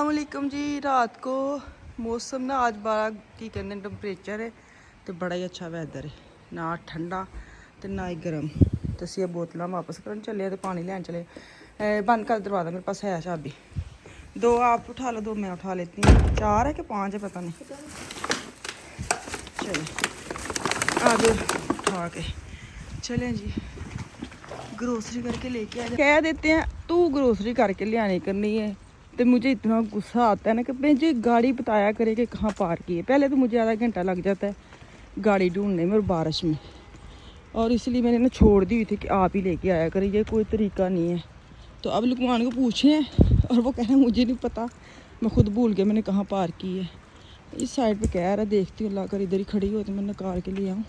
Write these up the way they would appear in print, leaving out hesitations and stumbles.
अस्सलामुअलैकुम जी। रात को मौसम ना आज बड़ा की कहते टैंपरेचर है तो बड़ा ही अच्छा वैदर है, ना ठंडा तो ना ही गर्म। तो असी बोतल वापस करन चले तो पानी लैन चले। बंद कर दरवाज़ा, मेरे पास है चाबी। दो आप उठा लो, दो मैं उठा लेती हूँ। 4 है कि 5 है पता नहीं। चले आ जाओ उठा के चलें जी। ग्रोसरी करके लेके आ जाए, कह देते हैं तू ग्रोसरी करके ले आने करनी है। तो मुझे इतना गुस्सा आता है ना कि मुझे गाड़ी बताया करे कि कहाँ पार्क की है। पहले तो मुझे आधा घंटा लग जाता है गाड़ी ढूंढने में और बारिश में, और इसलिए मैंने ना छोड़ दी हुई थी कि आप ही लेके आया करें, ये कोई तरीका नहीं है। तो अब लुकमान को पूछे हैं और वो कह रहे हैं मुझे नहीं पता, मैं खुद भूल गया मैंने कहाँ पार्क की है। इस साइड पे कह रहा, देखती हूँ, अल्लाह कर इधर ही खड़ी हो तो मैं कार के लिए आऊँ।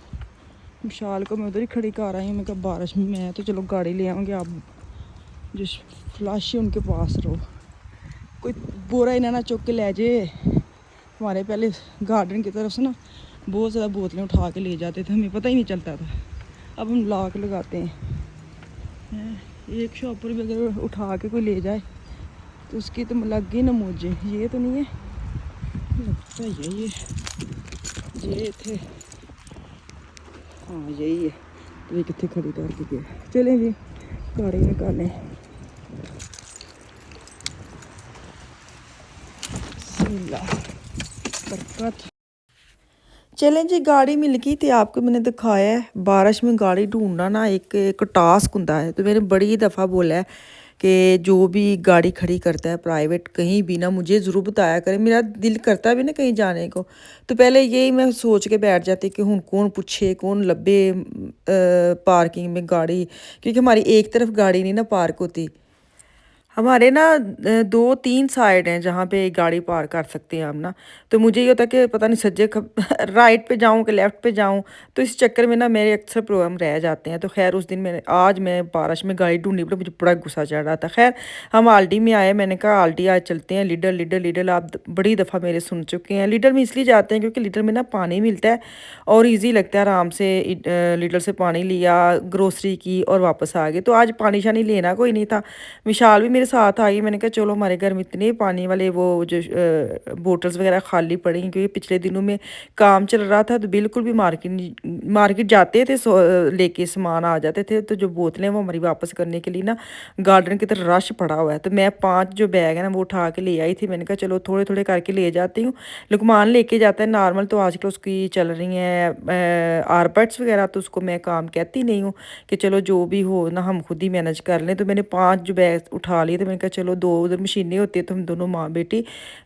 विशाल को मैं उधर ही खड़ी कर आई हूँ। मैं कहा बारिश में मैं तो चलो गाड़ी ले आऊँगी, आप जो फ्लैश है उनके पास रहो, कोई बोरा इन्हें ना चुक के ले जाए। हमारे पहले गार्डन की तरफ से ना बहुत ज़्यादा बोतलें उठा के ले जाते थे, हमें पता ही नहीं चलता था। अब हम लाक लगाते हैं। एक शॉपर भी अगर उठा के कोई ले जाए तो उसकी तो लग गई ना मुझे। ये तो नहीं है, लगता है ये थे, हाँ यही है। तो ये कितने खरीदार के गए। चलें जी गाड़ी निकालें। बरकत। चलें जी, गाड़ी मिल गई थी, आपको मैंने दिखाया है। बारिश में गाड़ी ढूंढना ना एक टास्क होता है। तो मैंने बड़ी दफ़ा बोला है कि जो भी गाड़ी खड़ी करता है प्राइवेट कहीं भी ना मुझे ज़रूर बताया करे। मेरा दिल करता भी ना कहीं जाने को, तो पहले यही मैं सोच के बैठ जाती कि हूँ कौन पूछे कौन लब्बे पार्किंग में गाड़ी, क्योंकि हमारी एक तरफ गाड़ी नहीं ना पार्क होती। हमारे ना 2-3 साइड हैं जहाँ पे गाड़ी पार्क कर सकते हैं हम ना। तो मुझे ये होता है कि पता नहीं सज्जे राइट पे जाऊँ कि लेफ़्ट पे जाऊँ। तो इस चक्कर में ना मेरे अक्सर प्रोग्राम रह जाते हैं। तो खैर उस दिन मैं बारिश में गाड़ी ढूंढनी पड़ी, मुझे बड़ा गुस्सा चढ़ रहा था। खैर हम आल्डी में आए, मैंने कहा आल्डी आज चलते हैं। लिडल लिडल लिडल आप बड़ी दफ़ा मेरे सुन चुके हैं। लिडल में इसलिए जाते हैं क्योंकि लिडल में ना पानी मिलता है और ईजी लगता है। आराम से लिडल से पानी लिया, ग्रोसरी की और वापस आ गए। तो आज पानी शानी लेना कोई नहीं था। विशाल भी मेरे साथ आ गई। मैंने कहा चलो, हमारे घर में इतने पानी वाले वो जो बोटल्स वगैरह खाली पड़ी क्योंकि पिछले दिनों में काम चल रहा था। तो बिल्कुल भी मार्केट जाते थे लेके सामान आ जाते थे। तो जो बोतलें वो हमारी वापस करने के लिए ना गार्डन की तरफ रश पड़ा हुआ है। तो मैं 5 जो बैग है ना वो उठा के ले आई थी। मैंने कहा चलो थोड़े थोड़े करके ले जाती हूँ। लुकमान लेके जाता है नॉर्मल, तो आजकल उसकी चल रही हैं आरबट्स वगैरह, तो उसको मैं काम कहती नहीं हूँ कि चलो जो भी हो ना हम खुद ही मैनेज कर लें। तो मैंने 5 जो बैग उठा लिए। तो मैंने कहा चलो 2 उधर मशीनें होती है तो हम दोनों माँ बेटी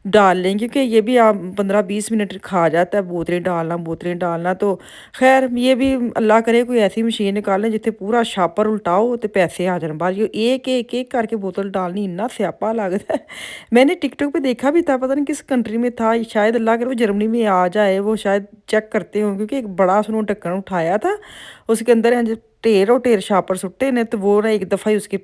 डाल लें, क्योंकि ये भी आप 15-20 मिनट खा जाता है बोतलें डालना। तो खैर ये भी अल्लाह करे कोई ऐसी मशीन निकालें जिथे पूरा छापर उल्टाओ तो पैसे आ जाए बाहर। ये एक करके बोतल डालनी इन्ना स्यापा लगता है। मैंने टिकटॉक पे देखा भी था, पता नहीं किस कंट्री में था, शायद अल्लाह करे वो जर्मनी में आ जाए। वो शायद चेक करते हों क्योंकि एक बड़ा सुनो ढक्कन उठाया था, उसके अंदर ढेर शापर सुट्टे ने। तो वो ना एक दफ़ा ही उसकी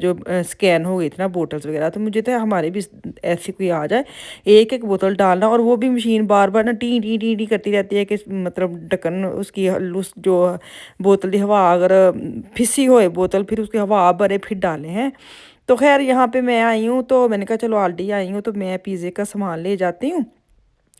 जो स्कैन हो गई थी ना बोतल्स वगैरह। तो मुझे तो हमारे भी ऐसी कोई आ जाए, एक एक बोतल डालना, और वो भी मशीन बार बार ना टी टी टी टी करती रहती है कि मतलब ढक्कन उसकी उस जो बोतल की हवा अगर फिसी होए बोतल, फिर उसकी हवा भरे फिर डालें हैं। तो खैर यहाँ पे मैं आई हूँ, तो मैंने कहा चलो आल्डी आई हूँ तो मैं पिज़्ज़े का सामान ले जाती हूँ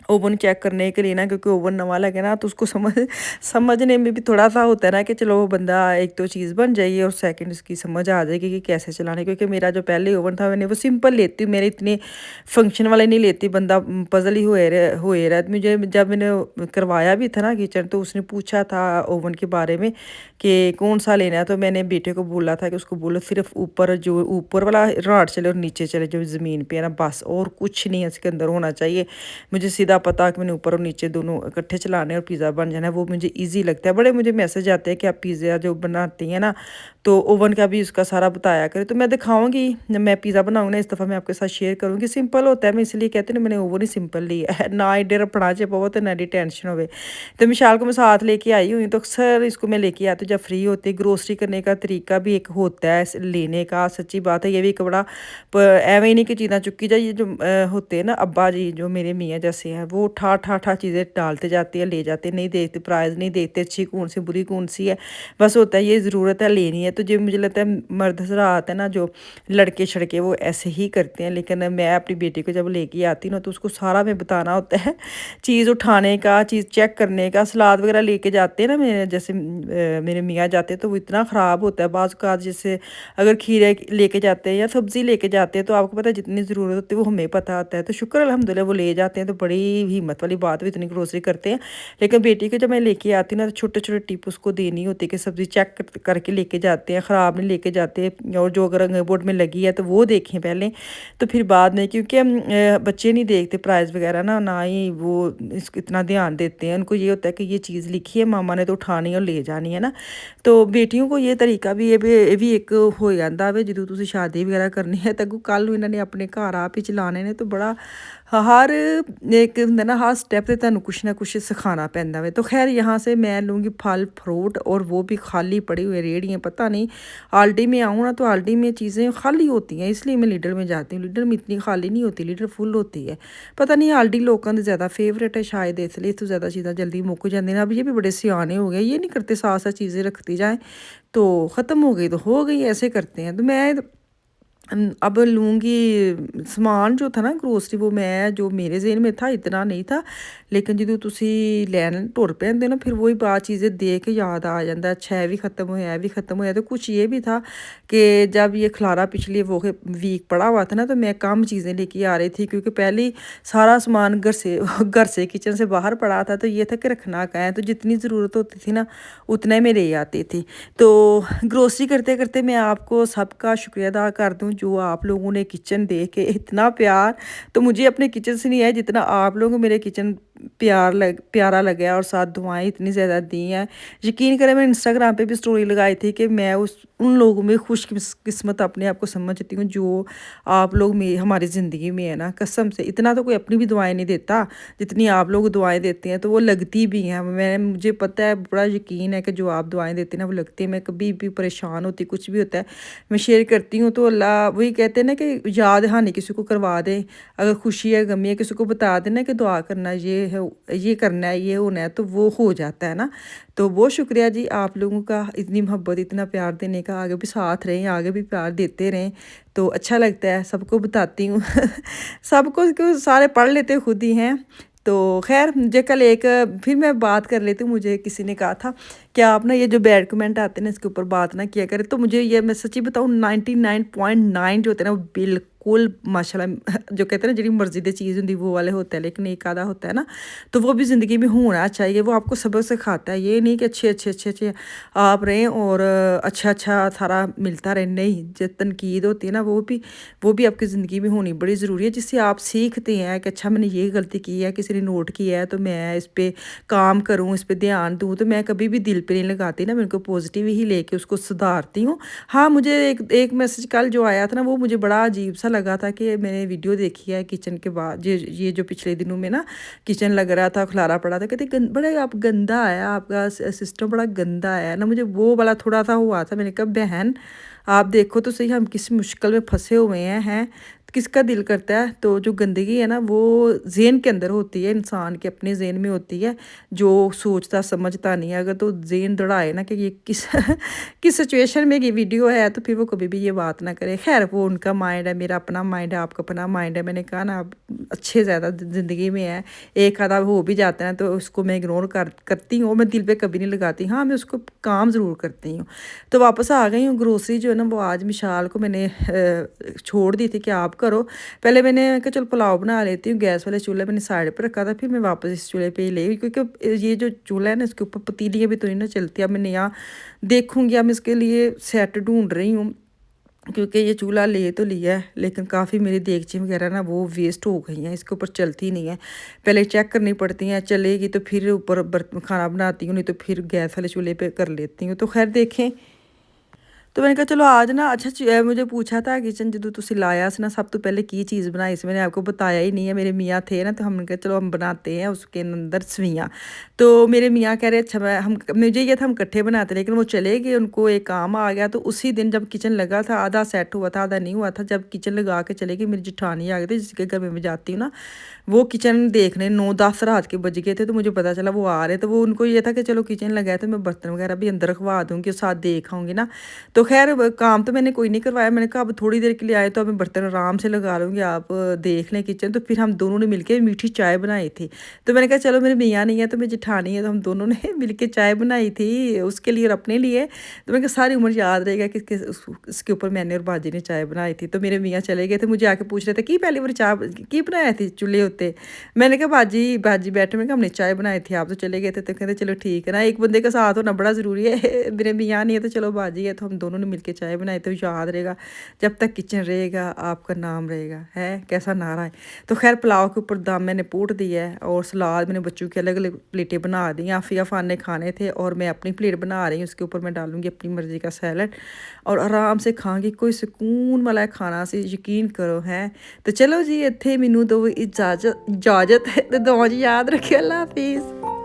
ओवन चेक करने के लिए ना, क्योंकि ओवन नवा लगे ना तो उसको समझने में भी थोड़ा सा होता है ना कि चलो वो बंदा एक तो चीज़ बन जाएगी और सेकंड उसकी समझ आ जाएगी कि कैसे चलाने। क्योंकि मेरा जो पहले ओवन था मैंने वो सिंपल लेती हूँ, मेरे इतने फंक्शन वाले नहीं लेती, बंदा पजल ही हुए रहा। मुझे जब मैंने करवाया भी था ना किचन, तो उसने पूछा था ओवन के बारे में कि कौन सा लेना है। तो मैंने बेटे को बोला था कि उसको बोलो सिर्फ ऊपर वाला राड चले और नीचे चले जो ज़मीन पे है ना, बस और कुछ नहीं इसके अंदर होना चाहिए। मुझे सीधा पता कि मैंने ऊपर और नीचे दोनों इकट्ठे चलाने और पिज़्ज़ा बन जाना है, वो मुझे ईजी लगता है। बड़े मुझे मैसेज आते हैं कि आप पिज़्ज़ा जो बनाती हैं ना, तो ओवन का भी उसका सारा बताया करें। तो मैं दिखाऊंगी, मैं पिज़्ज़ा बनाऊंगी ना इस दफ़ा मैं आपके साथ शेयर करूँगी। सिंपल होता है, मैं इसलिए कहती हूँ मैंने ओवन ही सिंपल लिया है, ना एडे रपड़ा च पवो तो ना एडी टेंशन हो। तो मिशाल को मैं साथ लेके आई हुई, तो अक्सर इसको मैं लेके आती हूँ जब फ्री होती। ग्रोसरी करने का तरीका भी एक होता है लेने का, सच्ची बात है। ये भी एक बड़ा एवं ही नहीं कि चीज़ें चुकी जाए। ये जो होते हैं ना अब्बा जी जो मेरे मियाँ जैसे हैं, वो ठा चीज़ें डालते जाते हैं, ले जाते, नहीं देखते प्राइस, नहीं देखते अच्छी कौन सी बुरी कौन सी है, बस होता है ये ज़रूरत है लेनी है है। तो जो मुझे लगता है मर्द हज़रात है ना, जो लड़के शड़के वो ऐसे ही करते हैं, लेकिन मैं अपनी बेटी को जब लेके आती हूँ ना तो उसको सारा मैं बताना होता है, चीज़ उठाने का, चीज़ चेक करने का। सलाद वगैरह लेके जाते हैं ना मेरे, जैसे मेरे मियाँ जाते हैं तो वो इतना ख़राब होता है बाज़ का। जैसे अगर खीरे लेके जाते हैं या सब्ज़ी लेके जाते हैं तो आपको पता है जितनी ज़रूरत होती है वो हमें पता होता है। तो शुक्र अल्हम्दुलिल्लाह वो ले जाते हैं, तो बड़ी हिम्मत वाली बात है, इतनी ग्रोसरी करते हैं। लेकिन बेटी को जब मैं लेके आती हूँ ना तो छोटे छोटे टिप उसको देनी होती है कि सब्ज़ी चेक करके लेके जाते हैं, ख़राब नहीं लेके जाते, और जो अगर अंगर बोर्ड में लगी है तो वो देखें पहले, तो फिर बाद में, क्योंकि हम बच्चे नहीं देखते प्राइस वगैरह ना, ना ही वो इसको इतना ध्यान देते हैं। उनको ये होता है कि ये चीज़ लिखी है, मामा ने तो उठानी है और ले जानी है ना। तो बेटियों को ये तरीका भी ਇਹ ਵੀ ਇੱਕ ਹੋ ਜਾਂਦਾ ਵੇ, ਜਦੋਂ ਤੁਸੀਂ ਸ਼ਾਦੀ ਵਗੈਰਾ ਕਰਨੀ ਹੈ ਤਾਂ ਅੱਗੋਂ ਕੱਲ੍ਹ ਨੂੰ ਇਹਨਾਂ ਨੇ ਆਪਣੇ ਘਰ ਆਪ ਹੀ ਚਲਾਉਣੇ ਨੇ, ਤਾਂ ਬੜਾ हर एक ਹੁੰਦਾ ना, हर स्टेप पे ਤੁਹਾਨੂੰ कुछ ना कुछ सिखाना पैंदा वे। तो खैर यहाँ से मैं लूँगी फल फ्रूट, और वो भी खाली पड़ी हुई रेहड़ियाँ। पता नहीं आल्डी में आऊँ ना तो आल्डी में चीज़ें खाली होती हैं, इसलिए मैं लीडर में जाती हूँ। लीडर में इतनी खाली नहीं होती, लीडर फुल होती है। पता नहीं आल्डी लोगों का ज़्यादा फेवरेट है शायद, इसलिए तो ज़्यादा चीज़ें जल्दी मुक जाती हैं। अब ये भी बड़े सियाने हो गए, ये नहीं करते साथ साथ चीज़ें रखती जाएँ, तो ख़त्म हो गई तो हो गई, ऐसे करते हैं। तो मैं अब लूँगी समान जो था ना ग्रोसरी, वो मैं जो मेरे ज़हन में था इतना नहीं था, लेकिन जो ਤੁਸੀਂ ਲੈਣ ਟੁਰ ਪੈਂਦੇ ना फिर वही बात चीज़ें देख के याद आ जाता है, अच्छा है भी ख़त्म होया, है भी ख़त्म होया। तो कुछ ये भी था कि जब ये खलारा पिछले वो वीक पड़ा हुआ था ना, तो मैं कम चीज़ें लेके आ रही थी, क्योंकि पहले ही सारा सामान घर से किचन से बाहर पड़ा था, तो ये था कि रखना कहाँ है, तो जितनी ज़रूरत होती थी ना उतना ही मैं ले आती थी। तो ग्रोसरी करते करते मैं आपको सबका शुक्रिया अदा कर दूँ, जो आप लोगों ने किचन देख के इतना प्यार, तो मुझे अपने किचन से नहीं है जितना आप लोगों को मेरे किचन प्यारा लगा है, और साथ दुआएं इतनी ज़्यादा दी हैं। यकीन करें, मैं इंस्टाग्राम पे भी स्टोरी लगाई थी कि मैं उन लोगों में खुशकिस्मत अपने आप को समझती हूँ, जो आप लोग में हमारी ज़िंदगी में है ना। कसम से इतना तो कोई अपनी भी दुआएं नहीं देता जितनी आप लोग दुआएं देते हैं, तो वो लगती भी हैं। मुझे पता है, बड़ा यकीन है कि जो आप दुआएं देते हैं ना वो लगती है। मैं कभी भी परेशान होती, कुछ भी होता है, मैं शेयर करती हूँ तो अल्लाह वही कहते हैं ना कि याद दहानी किसी को करवा दे, अगर खुशी है गमी है किसी को बता देना कि दुआ करना, ये है, ये करना है, ये होना है, तो वो हो जाता है ना। तो बहुत शुक्रिया जी आप लोगों का, इतनी मोहब्बत इतना प्यार देने का। आगे भी साथ रहें, आगे भी प्यार देते रहें, तो अच्छा लगता है। सबको बताती हूँ सबको, क्यों सारे पढ़ लेते खुद ही हैं। तो खैर, मुझे कल एक फिर मैं बात कर लेती हूँ, मुझे किसी ने कहा था कि आप ना ये जो बैड कमेंट आते हैं ना इसके ऊपर बात ना किया करें। तो मुझे ये, मैं सच्ची बताऊँ, 99.9 जो होते हैं ना वो बिल्कुल माशाल्लाह जो कहते हैं ना, जिहड़ी मर्ज़ी दी चीज़ होंदी वो वाले होता है, लेकिन एक आधा होता है ना, तो वो भी ज़िंदगी में होना चाहिए। वो आपको सबक सिखाता है, ये नहीं कि अच्छे आप रहें और अच्छा सारा मिलता रहे। नहीं, जो तनकीद होती है ना वो भी आपकी ज़िंदगी में होनी बड़ी ज़रूरी है, जिससे आप सीखते हैं कि अच्छा मैंने ये गलती की है, किसी ने नोट किया है, तो मैं इस पर काम करूँ, इस पर ध्यान दूँ। तो मैं कभी भी दिल पे नहीं लगाती ना, मैं उनको पॉजिटिव ही लेके उसको सुधारती हूँ। हाँ, मुझे एक मैसेज कल जो आया था ना, वो मुझे बड़ा अजीब सा लगा था कि मैंने वीडियो देखी है किचन के बाद, ये जो पिछले दिनों में ना किचन लग रहा था, खलारा पड़ा था, कहते बड़ा आप गंदा आया, आपका सिस्टम बड़ा गंदा आया ना। मुझे वो वाला थोड़ा सा हुआ था। मैंने कहा बहन आप देखो तो सही, हम किस मुश्किल में फंसे हुए हैं, किसका दिल करता है। तो जो गंदगी है ना वो ज़हन के अंदर होती है, इंसान के अपने ज़हन में होती है, जो सोचता समझता नहीं है। अगर तो ज़हन दौड़ाए ना कि ये किस किस सिचुएशन में ये वीडियो है, तो फिर वो कभी भी ये बात ना करे। खैर, वो उनका माइंड है, मेरा अपना माइंड है, आपका अपना माइंड है। मैंने कहा ना, आप अच्छे ज़्यादा ज़िंदगी में है, एक आधा हो भी जाता है तो उसको मैं इग्नोर करती हूँ, मैं दिल पे कभी नहीं लगाती। हाँ, मैं उसको काम ज़रूर करती हूँ। तो वापस आ गई हूँ। ग्रोसरी जो है ना वो आज मिशाल को मैंने छोड़ दी थी कि आप करो। पहले मैंने कहा चलो पुलाव बना लेती हूँ, गैस वाले चूल्हे मैंने साइड पर रखा था, फिर मैं वापस इस चूल्हे पे ही ले गई, क्योंकि ये जो चूल्हा है ना इसके ऊपर पतीलियाँ भी तो नहीं ना चलती। अब मैं नया देखूँगी, अब इसके लिए सेट ढूंढ रही हूँ, क्योंकि ये चूल्हा ले तो लिया है लेकिन काफ़ी मेरी देगची वगैरह ना वो वेस्ट हो गई हैं, इसके ऊपर चलती नहीं है। पहले चेक करनी पड़ती हैं, चलेगी तो फिर ऊपर बर्तन खाना बनाती हूँ, नहीं तो फिर गैस वाले चूल्हे पे कर लेती हूँ। तो खैर देखें, तो मैंने कहा चलो आज ना, अच्छा मुझे पूछा था किचन जो तुसी लाया से ना, सब तो पहले की चीज़ बनाई से, मैंने आपको बताया ही नहीं है। मेरे मियाँ थे ना, तो हमने कहा चलो हम बनाते हैं उसके अंदर सवियाँ। तो मेरे मियाँ कह रहे अच्छा, मुझे ये था हम इकट्ठे बनाते, लेकिन वो चले गए, उनको एक काम आ गया। तो उसी दिन जब किचन लगा था, आधा सेट हुआ था आधा नहीं हुआ था, जब किचन लगा के चले गई, मेरी जेठानी आ गई थी जिसके घर में मैं जाती हूँ ना, वो किचन देखने 9-10 रात के बज गए थे। तो मुझे पता चला वो आ रहे, तो वो उनको ये था कि चलो किचन लगा है तो मैं बर्तन वगैरह भी अंदर रखवा दूँगी, साथ देख आऊँगी ना। तो तो खैर काम तो मैंने कोई नहीं करवाया, मैंने कहा अब थोड़ी देर के लिए आए तो अब मैं बर्तन आराम से लगा लूँगी, आप देख लें किचन। तो फिर हम दोनों ने मिलके मीठी चाय बनाई थी। तो मैंने कहा चलो मेरे मियाँ नहीं है तो मेरी जेठानी है, तो हम दोनों ने मिलके चाय बनाई थी उसके लिए और अपने लिए। तो मैंने कहा सारी उम्र याद रहेगा कि इसके ऊपर मैंने और बाजी ने चाय बनाई थी। तो मेरे मियाँ चले गए थे, मुझे आके पूछ रहे थे कि पहली बार चाय की बनाया थी चूल्हे उत्ते। मैंने कहा बाजी बाजी बैठे, मैंने कहा हमने चाय बनाई थी, आप तो चले गए थे। तो कहते चलो ठीक है ना, एक बंदे का साथ होना बड़ा ज़रूरी है। मेरे मियाँ नहीं है तो चलो बाजी है, तो हम दोनों ने मिलके चाय बनाई। तो याद रहेगा, जब तक किचन रहेगा आपका नाम रहेगा, है कैसा नारा है। तो खैर पुलाव के ऊपर दम मैंने पूट दिया है और सलाद मैंने बच्चों की अलग अलग प्लेटें बना दी। आफिया फ़ान ने खाने थे और मैं अपनी प्लेट बना रही हूँ, उसके ऊपर मैं डालूंगी अपनी मर्ज़ी का सैलड और आराम से खाऊंगी। कोई सुकून वाला खाना से यकीन करो है। तो चलो जी, इत्थे मैनू दो इजाजत है, तो दो जी याद रखियो। अल्लाह हाफिज़।